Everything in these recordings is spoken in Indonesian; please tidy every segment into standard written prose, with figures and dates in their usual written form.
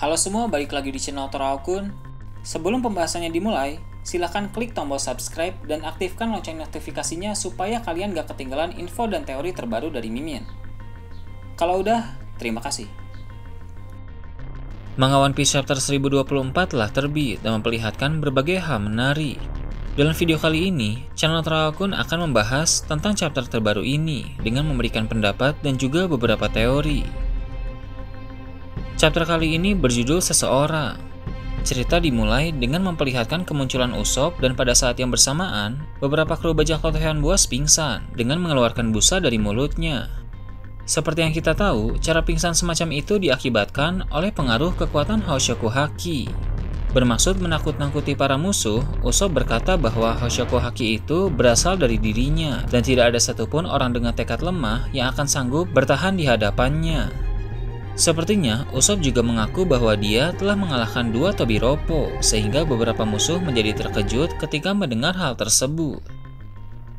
Halo semua, balik lagi di channel Toraokun. Sebelum pembahasannya dimulai, silahkan klik tombol subscribe dan aktifkan lonceng notifikasinya supaya kalian gak ketinggalan info dan teori terbaru dari Mimin. Kalau udah, terima kasih. Manga One Piece Chapter 1024 telah terbit dan memperlihatkan berbagai hal menarik. Dalam video kali ini, channel Toraokun akan membahas tentang chapter terbaru ini dengan memberikan pendapat dan juga beberapa teori. Chapter kali ini berjudul Seseorang. Cerita dimulai dengan memperlihatkan kemunculan Usopp dan pada saat yang bersamaan, beberapa kru bajak laut hewan buas pingsan dengan mengeluarkan busa dari mulutnya. Seperti yang kita tahu, cara pingsan semacam itu diakibatkan oleh pengaruh kekuatan Hoshoku Haki. Bermaksud menakut-nakuti para musuh, Usopp berkata bahwa Hoshoku Haki itu berasal dari dirinya dan tidak ada satupun orang dengan tekad lemah yang akan sanggup bertahan di hadapannya. Sepertinya, Usopp juga mengaku bahwa dia telah mengalahkan dua Tobiropo, sehingga beberapa musuh menjadi terkejut ketika mendengar hal tersebut.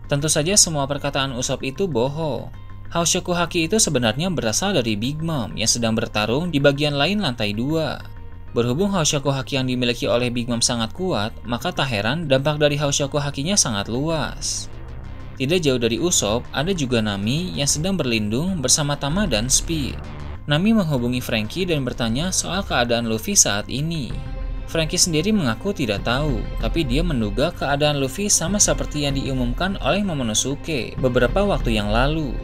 Tentu saja semua perkataan Usopp itu bohong. Hoshoku Haki itu sebenarnya berasal dari Big Mom yang sedang bertarung di bagian lain lantai 2. Berhubung Hoshoku Haki yang dimiliki oleh Big Mom sangat kuat, maka tak heran dampak dari Hoshoku Hakinya sangat luas. Tidak jauh dari Usopp, ada juga Nami yang sedang berlindung bersama Tama dan Speed. Nami menghubungi Franky dan bertanya soal keadaan Luffy saat ini. Franky sendiri mengaku tidak tahu, tapi dia menduga keadaan Luffy sama seperti yang diumumkan oleh Momonosuke beberapa waktu yang lalu.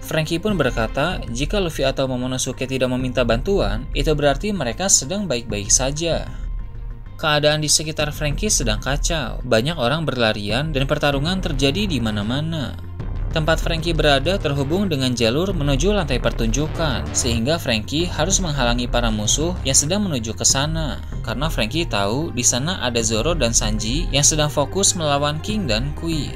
Franky pun berkata, jika Luffy atau Momonosuke tidak meminta bantuan, itu berarti mereka sedang baik-baik saja. Keadaan di sekitar Franky sedang kacau, banyak orang berlarian dan pertarungan terjadi di mana-mana. Tempat Franky berada terhubung dengan jalur menuju lantai pertunjukan, sehingga Franky harus menghalangi para musuh yang sedang menuju ke sana. Karena Franky tahu di sana ada Zoro dan Sanji yang sedang fokus melawan King dan Queen.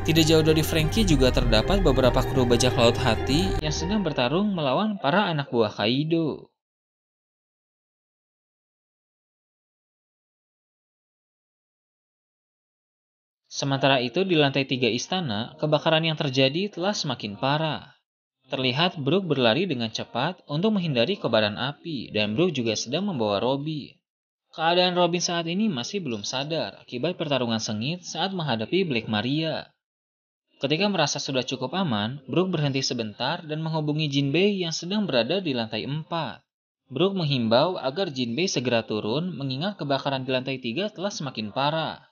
Tidak jauh dari Franky juga terdapat beberapa kru bajak laut hati yang sedang bertarung melawan para anak buah Kaido. Sementara itu di lantai 3 istana, kebakaran yang terjadi telah semakin parah. Terlihat Brook berlari dengan cepat untuk menghindari kobaran api dan Brook juga sedang membawa Robin. Keadaan Robin saat ini masih belum sadar akibat pertarungan sengit saat menghadapi Black Maria. Ketika merasa sudah cukup aman, Brook berhenti sebentar dan menghubungi Jinbei yang sedang berada di lantai 4. Brook menghimbau agar Jinbei segera turun mengingat kebakaran di lantai 3 telah semakin parah.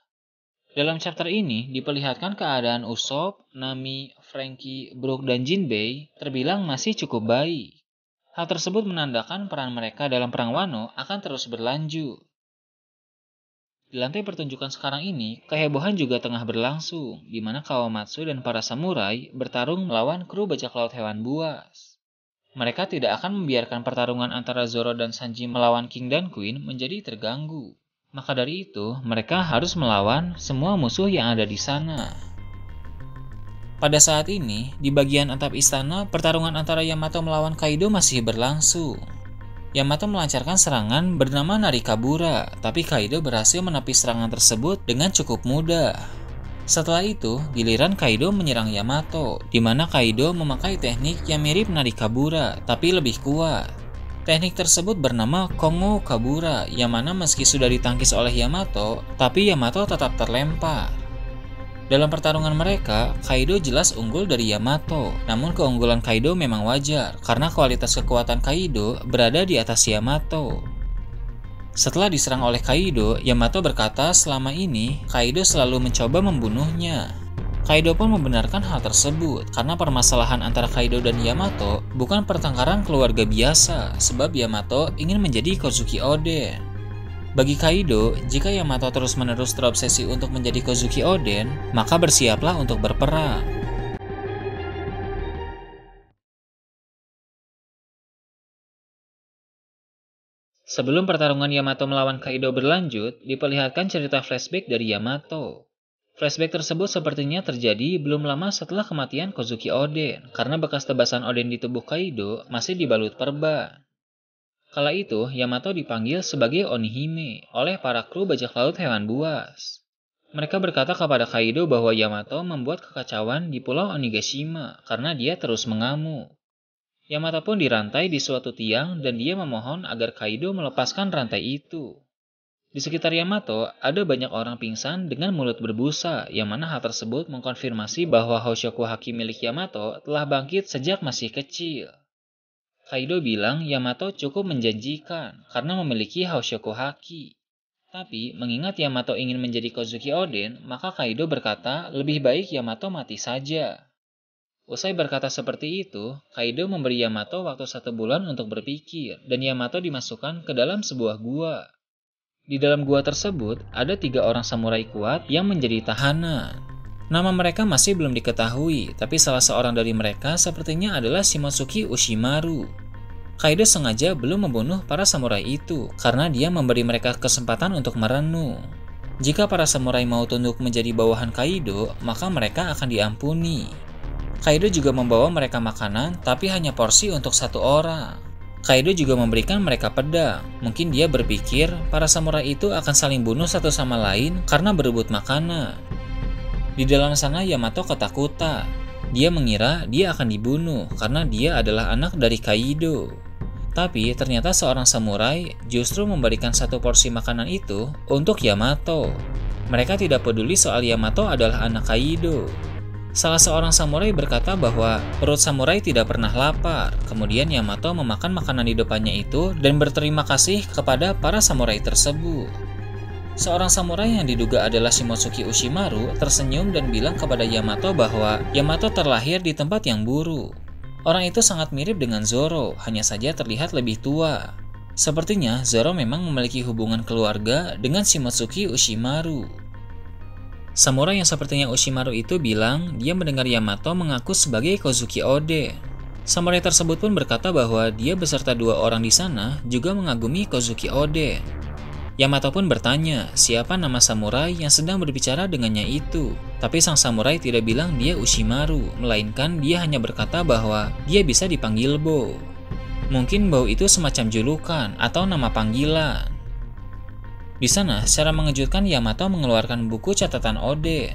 Dalam chapter ini, diperlihatkan keadaan Usopp, Nami, Franky, Brook, dan Jinbei terbilang masih cukup baik. Hal tersebut menandakan peran mereka dalam Perang Wano akan terus berlanjut. Di lantai pertunjukan sekarang ini, kehebohan juga tengah berlangsung, di mana Kawamatsu dan para samurai bertarung melawan kru bajak laut hewan buas. Mereka tidak akan membiarkan pertarungan antara Zoro dan Sanji melawan King dan Queen menjadi terganggu. Maka dari itu, mereka harus melawan semua musuh yang ada di sana. Pada saat ini, di bagian atap istana, pertarungan antara Yamato melawan Kaido masih berlangsung. Yamato melancarkan serangan bernama Narikabura, tapi Kaido berhasil menepis serangan tersebut dengan cukup mudah. Setelah itu, giliran Kaido menyerang Yamato, di mana Kaido memakai teknik yang mirip Narikabura, tapi lebih kuat. Teknik tersebut bernama Kongo Kabura, yang mana meski sudah ditangkis oleh Yamato, tapi Yamato tetap terlempar. Dalam pertarungan mereka, Kaido jelas unggul dari Yamato, namun keunggulan Kaido memang wajar, karena kualitas kekuatan Kaido berada di atas Yamato. Setelah diserang oleh Kaido, Yamato berkata selama ini, Kaido selalu mencoba membunuhnya. Kaido pun membenarkan hal tersebut, karena permasalahan antara Kaido dan Yamato bukan pertengkaran keluarga biasa, sebab Yamato ingin menjadi Kozuki Oden. Bagi Kaido, jika Yamato terus-menerus terobsesi untuk menjadi Kozuki Oden, maka bersiaplah untuk berperang. Sebelum pertarungan Yamato melawan Kaido berlanjut, diperlihatkan cerita flashback dari Yamato. Flashback tersebut sepertinya terjadi belum lama setelah kematian Kozuki Oden, karena bekas tebasan Oden di tubuh Kaido masih dibalut perban. Kala itu, Yamato dipanggil sebagai Onihime oleh para kru bajak laut hewan buas. Mereka berkata kepada Kaido bahwa Yamato membuat kekacauan di pulau Onigashima karena dia terus mengamuk. Yamato pun dirantai di suatu tiang dan dia memohon agar Kaido melepaskan rantai itu. Di sekitar Yamato, ada banyak orang pingsan dengan mulut berbusa, yang mana hal tersebut mengkonfirmasi bahwa Hoshoku Haki milik Yamato telah bangkit sejak masih kecil. Kaido bilang Yamato cukup menjanjikan karena memiliki Hoshoku Haki. Tapi, mengingat Yamato ingin menjadi Kozuki Oden, maka Kaido berkata lebih baik Yamato mati saja. Usai berkata seperti itu, Kaido memberi Yamato waktu 1 bulan untuk berpikir, dan Yamato dimasukkan ke dalam sebuah gua. Di dalam gua tersebut, ada 3 orang samurai kuat yang menjadi tahanan. Nama mereka masih belum diketahui, tapi salah seorang dari mereka sepertinya adalah Shimotsuki Ushimaru. Kaido sengaja belum membunuh para samurai itu, karena dia memberi mereka kesempatan untuk merenung. Jika para samurai mau tunduk menjadi bawahan Kaido, maka mereka akan diampuni. Kaido juga membawa mereka makanan, tapi hanya porsi untuk 1 orang. Kaido juga memberikan mereka pedang. Mungkin dia berpikir para samurai itu akan saling bunuh satu sama lain karena berebut makanan. Di dalam sana Yamato ketakutan. Dia mengira dia akan dibunuh karena dia adalah anak dari Kaido. Tapi ternyata seorang samurai justru memberikan 1 porsi makanan itu untuk Yamato. Mereka tidak peduli soal Yamato adalah anak Kaido. Salah seorang samurai berkata bahwa perut samurai tidak pernah lapar. Kemudian Yamato memakan makanan di depannya itu dan berterima kasih kepada para samurai tersebut. Seorang samurai yang diduga adalah Shimotsuki Ushimaru tersenyum dan bilang kepada Yamato bahwa Yamato terlahir di tempat yang buruk. Orang itu sangat mirip dengan Zoro, hanya saja terlihat lebih tua. Sepertinya Zoro memang memiliki hubungan keluarga dengan Shimotsuki Ushimaru. Samurai yang sepertinya Ushimaru itu bilang dia mendengar Yamato mengaku sebagai Kozuki Oden. Samurai tersebut pun berkata bahwa dia beserta 2 orang di sana juga mengagumi Kozuki Oden. Yamato pun bertanya siapa nama samurai yang sedang berbicara dengannya itu. Tapi sang samurai tidak bilang dia Ushimaru, melainkan dia hanya berkata bahwa dia bisa dipanggil Bo. Mungkin Bo itu semacam julukan atau nama panggilan. Di sana, secara mengejutkan Yamato mengeluarkan buku catatan Oden.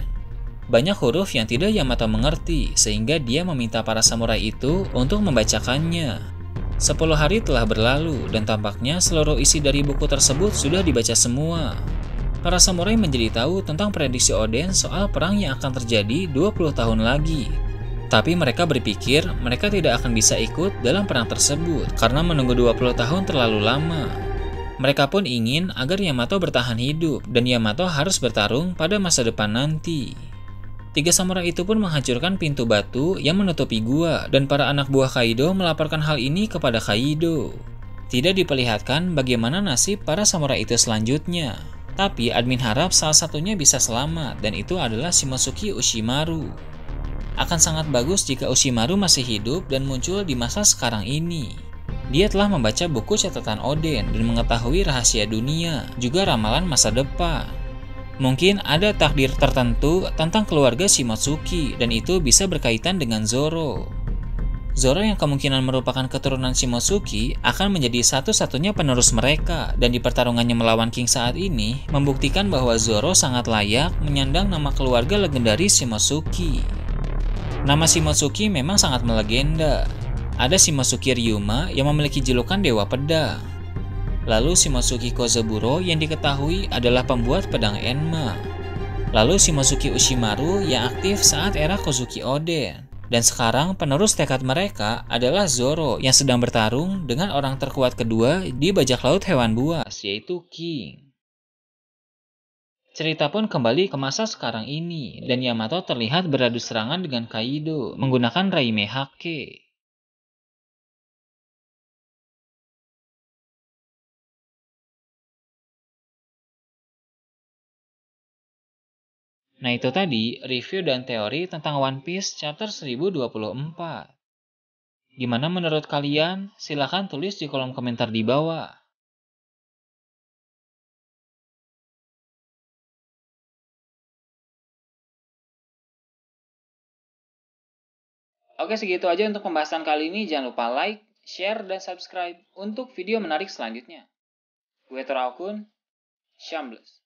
Banyak huruf yang tidak Yamato mengerti, sehingga dia meminta para samurai itu untuk membacakannya. 10 hari telah berlalu, dan tampaknya seluruh isi dari buku tersebut sudah dibaca semua. Para samurai menjadi tahu tentang prediksi Oden soal perang yang akan terjadi 20 tahun lagi. Tapi mereka berpikir mereka tidak akan bisa ikut dalam perang tersebut, karena menunggu 20 tahun terlalu lama. Mereka pun ingin agar Yamato bertahan hidup, dan Yamato harus bertarung pada masa depan nanti. 3 samurai itu pun menghancurkan pintu batu yang menutupi gua, dan para anak buah Kaido melaporkan hal ini kepada Kaido. Tidak diperlihatkan bagaimana nasib para samurai itu selanjutnya. Tapi admin harap salah satunya bisa selamat, dan itu adalah Shimotsuki Ushimaru. Akan sangat bagus jika Ushimaru masih hidup dan muncul di masa sekarang ini. Dia telah membaca buku catatan Oden dan mengetahui rahasia dunia, juga ramalan masa depan. Mungkin ada takdir tertentu tentang keluarga Shimotsuki, dan itu bisa berkaitan dengan Zoro. Zoro yang kemungkinan merupakan keturunan Shimotsuki akan menjadi satu-satunya penerus mereka, dan di pertarungannya melawan King saat ini membuktikan bahwa Zoro sangat layak menyandang nama keluarga legendaris Shimotsuki. Nama Shimotsuki memang sangat melegenda. Ada Shimotsuki Ryuma yang memiliki julukan Dewa Pedang. Lalu Shimotsuki Kozaburo yang diketahui adalah pembuat pedang Enma. Lalu Shimotsuki Ushimaru yang aktif saat era Kozuki Oden. Dan sekarang penerus tekad mereka adalah Zoro yang sedang bertarung dengan orang terkuat kedua di bajak laut hewan buas, yaitu King. Cerita pun kembali ke masa sekarang ini, dan Yamato terlihat beradu serangan dengan Kaido menggunakan Raime Hake. Nah itu tadi review dan teori tentang One Piece chapter 1024. Gimana menurut kalian? Silahkan tulis di kolom komentar di bawah. Oke segitu aja untuk pembahasan kali ini. Jangan lupa like, share, dan subscribe untuk video menarik selanjutnya. Gue Torakun, Shambles.